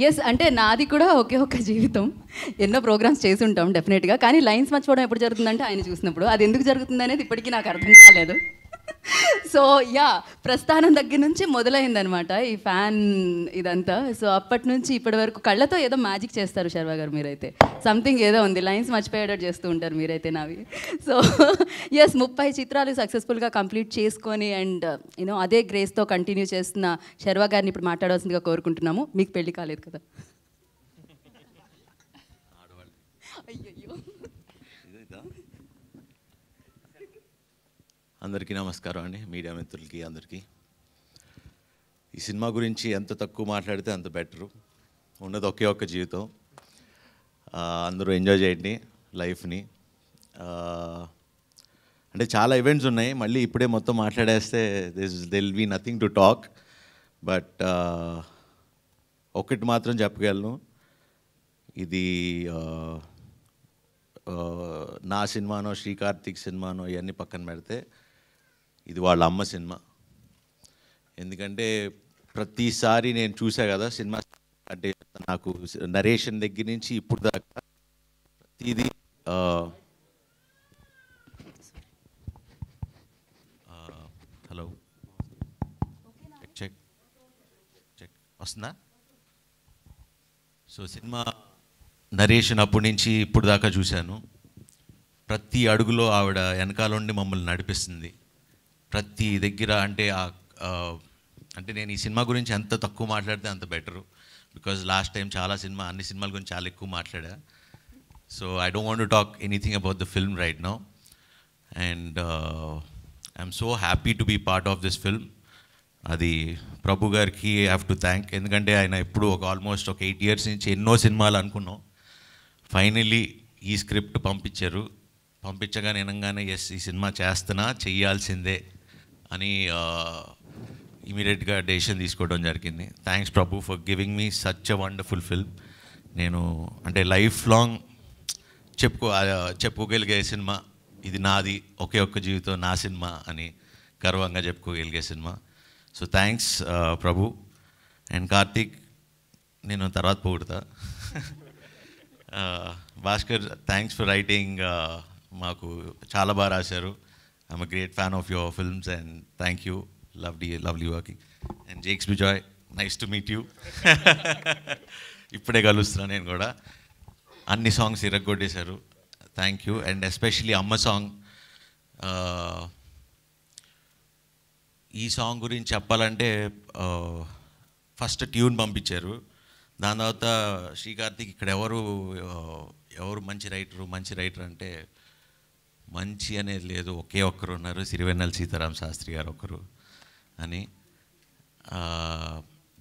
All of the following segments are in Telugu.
ఎస్, అంటే నాది కూడా ఒకే ఒక్క జీవితం. ఎన్నో ప్రోగ్రామ్స్ చేసి ఉంటాం డెఫినెట్గా, కానీ లైన్స్ మర్చిపోవడం ఎప్పుడు జరుగుతుందంటే ఆయన చూసినప్పుడు. అది ఎందుకు జరుగుతుంది అనేది ఇప్పటికీ నాకు అర్థం కాలేదు. సో యా, ప్రస్థానం దగ్గర నుంచి మొదలైందనమాట ఈ ఫ్యాన్ ఇదంతా. సో అప్పటి నుంచి ఇప్పటి వరకు కళ్ళతో ఏదో మ్యాజిక్ చేస్తారు శర్వా గారు మీరైతే. సంథింగ్ ఏదో ఉంది, లైన్స్ మర్చిపోయేటట్టు చేస్తూ ఉంటారు మీరైతే నావి. సో ఎస్, 30 చిత్రాలు సక్సెస్ఫుల్గా కంప్లీట్ చేసుకొని అండ్ యూనో అదే గ్రేస్తో కంటిన్యూ చేస్తున్న శర్వా గారిని ఇప్పుడు మాట్లాడాల్సిందిగా కోరుకుంటున్నాము. మీకు పెళ్లి కాలేదు కదా? అయ్యయ్యో. అందరికీ నమస్కారం అండి, మీడియా మిత్రులకి అందరికీ. ఈ సినిమా గురించి ఎంత తక్కువ మాట్లాడితే అంత బెటరు. ఉన్నది ఒకే ఒక్క జీవితం, అందరూ ఎంజాయ్ చేయండి లైఫ్ని. అంటే చాలా ఈవెంట్స్ ఉన్నాయి, మళ్ళీ ఇప్పుడే మొత్తం మాట్లాడేస్తే there'll be nothing to talk. But ఒకటి మాత్రం చెప్పగలను, ఇది నా సినిమానో శ్రీకార్తిక్ సినిమానో ఇవన్నీ పక్కన పెడితే ఇది వాళ్ళ అమ్మ సినిమా. ఎందుకంటే ప్రతిసారి నేను చూసా కదా సినిమా, అంటే నాకు నరేషన్ దగ్గర నుంచి ఇప్పుడు దాకా ప్రతిదీ హలో చెక్ చెక్ వస్తుందా? సో సినిమా నరేషన్ అప్పటి నుంచి ఇప్పుడు దాకా చూశాను. ప్రతి అడుగులో ఆవిడ వెనకాలండి మమ్మల్ని నడిపిస్తుంది ప్రతి దగ్గర. అంటే నేను ఈ సినిమా గురించి ఎంత తక్కువ మాట్లాడితే అంత బెటరు. బికాజ్ లాస్ట్ టైం అన్ని సినిమాల గురించి చాలా ఎక్కువ మాట్లాడా. So I don't want to talk anything about the film right now. And I'm so happy to be part of this film. అది ప్రభు గారికి ఐ హ్యావ్ టు థ్యాంక్. ఎందుకంటే ఆయన ఎప్పుడు ఆల్మోస్ట్ ఒక 8 years నుంచి ఎన్నో సినిమాలు అనుకున్నాం. ఫైనలీ ఈ స్క్రిప్ట్ పంపించారు. పంపించగానే వినగానే ఎస్ ఈ సినిమా చెయ్యాల్సిందే అని ఇమీడియట్గా డెసిషన్ తీసుకోవడం జరిగింది. Thanks Prabhu for giving me such a wonderful film. నేను అంటే లైఫ్ లాంగ్ చెప్పుకోగలిగే సినిమా ఇది, నాది ఒకే ఒక్క జీవితం నా సినిమా అని గర్వంగా చెప్పుకోగలిగే cinema. So thanks Prabhu. And Karthik నేను తర్వాత పొగుడుతా. Bhaskar thanks for writing. మాకు చాలా బాగా రాశారు. I'm a great fan of your films and thank you. Lovely working. And Jakes Bejoy, nice to meet you. ఇప్పుడే కలుస్తున్నాను నేను కూడా. అన్ని సాంగ్స్ ఇరగొట్టేశారు, థ్యాంక్ యూ. అండ్ ఎస్పెషలీ అమ్మ సాంగ్. ఈ సాంగ్ గురించి చెప్పాలంటే ఫస్ట్ ట్యూన్ పంపించారు. దాని తర్వాత శ్రీకార్తిక్ ఇక్కడ ఎవరు మంచి రైటర్ అంటే మంచి అనేది లేదు, ఒకే ఒక్కరు ఉన్నారు, సిరివెన్నెల సీతారాం శాస్త్రి గారు ఒకరు అని.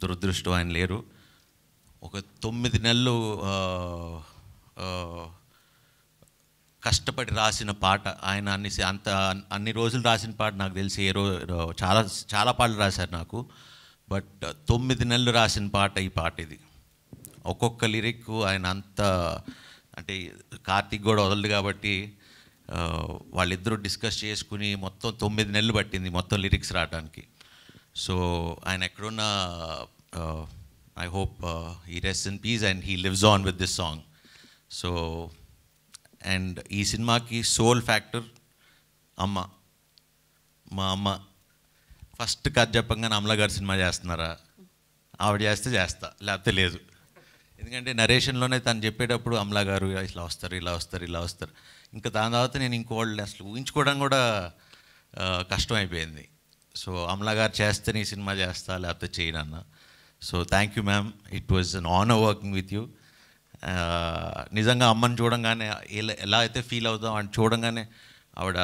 దురదృష్టం ఆయన లేరు. ఒక 9 నెలలు కష్టపడి రాసిన పాట ఆయన. అన్ని రోజులు రాసిన పాట నాకు తెలిసి చాలా పాటలు రాశారు నాకు. బట్ 9 నెలలు రాసిన పాట ఈ పాట ఇది. ఒక్కొక్క లిరిక్ ఆయన అంటే కార్తీక్ కూడా వదలదు కాబట్టి వాళ్ళిద్దరూ డిస్కస్ చేసుకుని మొత్తం 9 నెలలు పట్టింది మొత్తం లిరిక్స్ రావడానికి. సో ఆయన ఎక్కడున్నా I hope he rest in peace and he lives on with this song. So and ఈ సినిమాకి సోల్ ఫ్యాక్టర్ అమ్మ. మా అమ్మ ఫస్ట్ కథ చెప్పంగానే అమలా గారు సినిమా చేస్తున్నారా, ఆవిడ చేస్తా, లేకపోతే లేదు. ఎందుకంటే నరేషన్లోనే తను చెప్పేటప్పుడు అమలా గారు ఇలా వస్తారు. ఇంకా దాని తర్వాత నేను ఇంకోళ్ళు అసలు ఊహించుకోవడం కూడా కష్టమైపోయింది. సో అమలా గారు చేస్తేనే ఈ సినిమా చేస్తా, లేకపోతే చేయనన్నా. So thank you ma'am, it was an honour working with you. నిజంగా అమ్మని చూడంగానే ఎలా అయితే ఫీల్ అవుతాం అని చూడంగానే ఆవిడ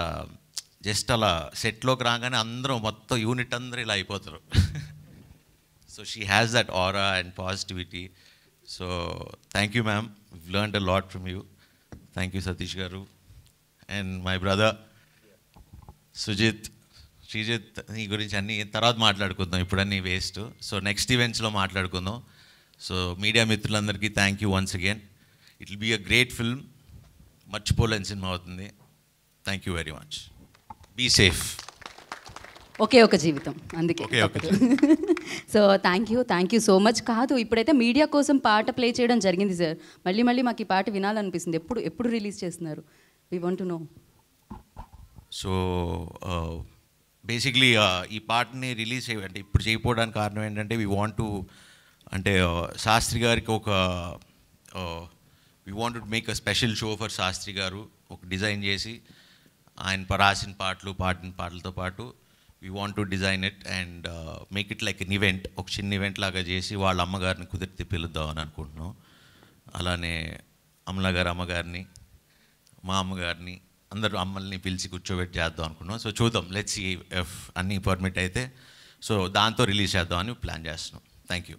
జస్ట్ అలా సెట్లోకి రాగానే అందరూ మొత్తం యూనిట్ అందరూ ఇలా అయిపోతారు. So she has that aura and positivity. So thank you ma'am, we've learned a lot from you. Thank you Satish garu. And my brother Sreejith నీ గురించి అన్నీ తర్వాత మాట్లాడుకుందాం, ఇప్పుడు అన్నీ వేస్ట్. సో నెక్స్ట్ ఈవెంట్స్లో మాట్లాడుకుందాం. సో మీడియా మిత్రులందరికీ thank you once again. It will be a great film, మర్చిపోలేని సినిమా అవుతుంది. Thank you very much. Be safe. ఒకే ఒక జీవితం, అందుకే. ఒకే ఒక so thank you so much. కాదు, ఇప్పుడైతే మీడియా కోసం పాట ప్లే చేయడం జరిగింది సార్. మళ్ళీ మళ్ళీ మాకు ఈ పాట వినాలనిపిస్తుంది. ఎప్పుడు రిలీజ్ చేస్తున్నారు? We want to know. So basically ఈ పాటని రిలీజ్ అంటే ఇప్పుడు చేయకపోవడానికి కారణం ఏంటంటే వి వాంట్ టు, అంటే శాస్త్రి గారికి ఒక we want to make a special show for Shastri garu. ఒక డిజైన్ చేసి ఆయన రాసిన పాటలు, పాడిన పాటలతో పాటు we want to design it and make it like an event, ఒక చిన్న ఈవెంట్ లాగా చేసి వాళ్ళ అమ్మగారిని కుదిరితే పిలుద్దామని అనుకుంటున్నాం. అలానే అమలా గారు అమ్మగారిని, మా అమ్మగారిని, అందరూ అమ్మల్ని పిలిచి కూర్చోబెట్టి చేద్దాం అనుకున్నాం. సో చూద్దాం, లెట్స్ సీ ఇఫ్ అన్నీ పర్మిట్ అయితే. సో దాంతో రిలీజ్ చేద్దామని ప్లాన్ చేస్తున్నాం. Thank you.